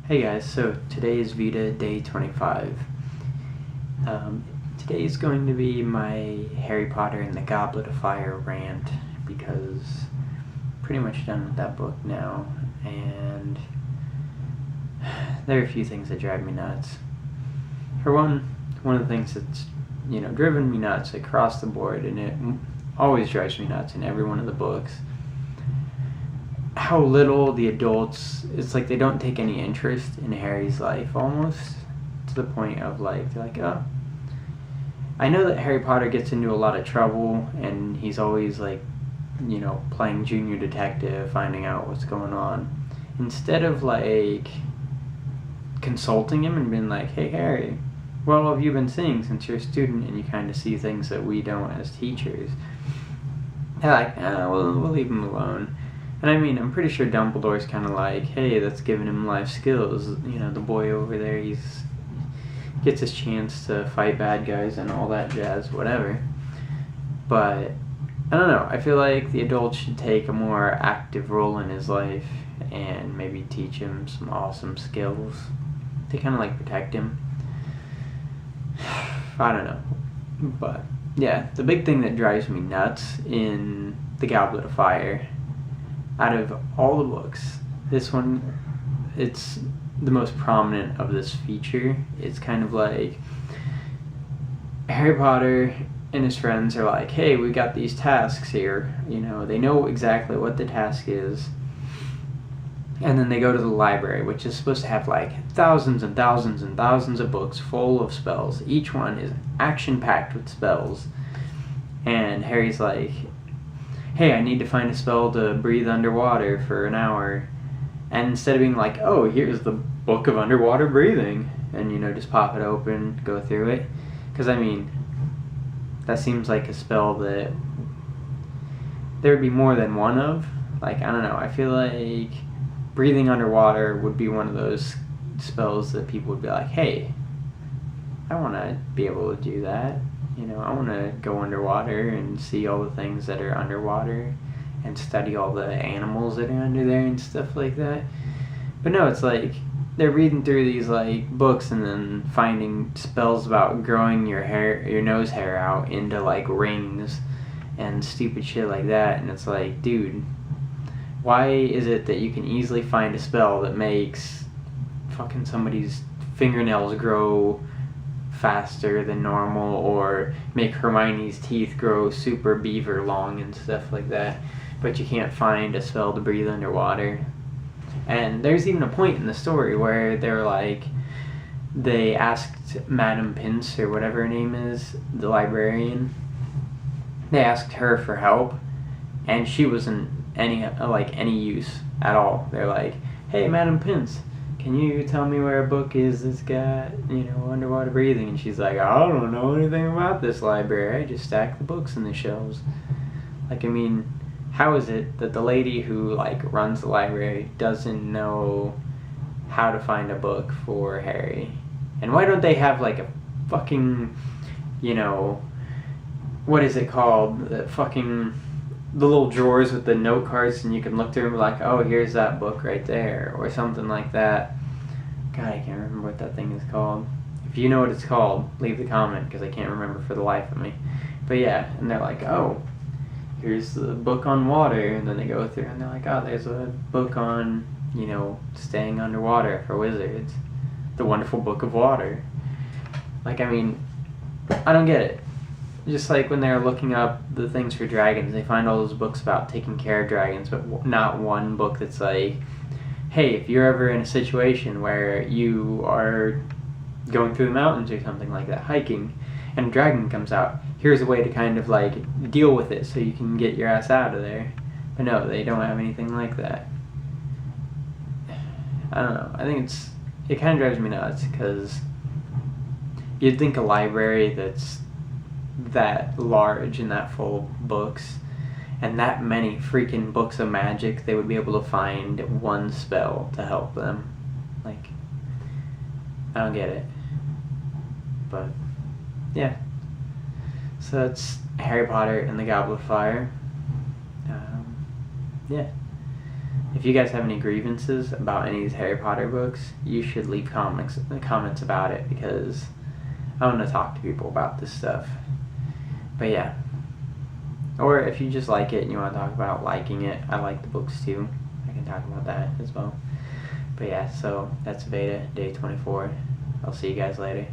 Hey guys, so today is VEDA day 25. Today is going to be my Harry Potter and the Goblet of Fire rant because I'm pretty much done with that book now, and there are a few things that drive me nuts. For one of the things that's driven me nuts across the board, and it always drives me nuts in every one of the books, how little the adults, it's like they don't take any interest in Harry's life, almost to the point of they're like, oh, I know that Harry Potter gets into a lot of trouble and he's always playing junior detective, finding out what's going on, instead of consulting him and being like, hey Harry, what have you been seeing since you're a student and you kind of see things that we don't as teachers. They're like, we'll leave him alone. And I mean, I'm pretty sure Dumbledore's kind of like, hey, that's giving him life skills. The boy over there, gets his chance to fight bad guys and all that jazz, whatever. But, I don't know, I feel like the adults should take a more active role in his life and maybe teach him some awesome skills to kind of protect him. I don't know. But, yeah, the big thing that drives me nuts in the Goblet of Fire, out of all the books, this one, it's the most prominent of this feature. It's kind of like Harry Potter and his friends are like, hey, we got these tasks here. They know exactly what the task is. And then they go to the library, which is supposed to have thousands and thousands and thousands of books full of spells. Each one is action-packed with spells. And Harry's like, hey, I need to find a spell to breathe underwater for an hour. And instead of being like, oh, here's the book of underwater breathing, and just pop it open, go through it. Because, I mean, that seems like a spell that there would be more than one of. I don't know, I feel like breathing underwater would be one of those spells that people would be like, hey, I want to be able to do that. I want to go underwater and see all the things that are underwater and study all the animals that are under there and stuff like that. But no, it's they're reading through these books and then finding spells about growing your nose hair out into rings and stupid shit like that. And it's dude, why is it that you can easily find a spell that makes fucking somebody's fingernails grow faster than normal, or make Hermione's teeth grow super beaver long and stuff like that, but you can't find a spell to breathe underwater? And there's even a point in the story where they asked Madame Pince, or whatever her name is, the librarian, they asked her for help, and she wasn't any use at all. They're like, hey Madame Pince, can you tell me where a book is that's got, underwater breathing? And she's like, I don't know anything about this library. I just stack the books in the shelves. I mean, how is it that the lady who, runs the library doesn't know how to find a book for Harry? And why don't they have, a fucking, what is it called? The little drawers with the note cards, and you can look through and be like, oh, here's that book right there, or something like that. God, I can't remember what that thing is called. If you know what it's called, leave the comment, because I can't remember for the life of me. But yeah, and they're like, oh, here's the book on water, and then they go through and they're like, oh, there's a book on, staying underwater for wizards. The Wonderful Book of Water. I mean, I don't get it. Just when they're looking up the things for dragons, they find all those books about taking care of dragons, but not one book that's hey, if you're ever in a situation where you are going through the mountains or something like that, hiking, and a dragon comes out, here's a way to kind of deal with it so you can get your ass out of there. But no, they don't have anything like that. I don't know, I think it kind of drives me nuts, because you'd think a library that's that large and that full of books and that many freaking books of magic, they would be able to find one spell to help them. I don't get it. But yeah, so that's Harry Potter and the Goblet of Fire. Yeah, if you guys have any grievances about any of these Harry Potter books, you should leave comments about it, because I want to talk to people about this stuff. But yeah. Or if you just like it and you want to talk about liking it, I like the books too. I can talk about that as well. But yeah, so that's VEDA, day 24. I'll see you guys later.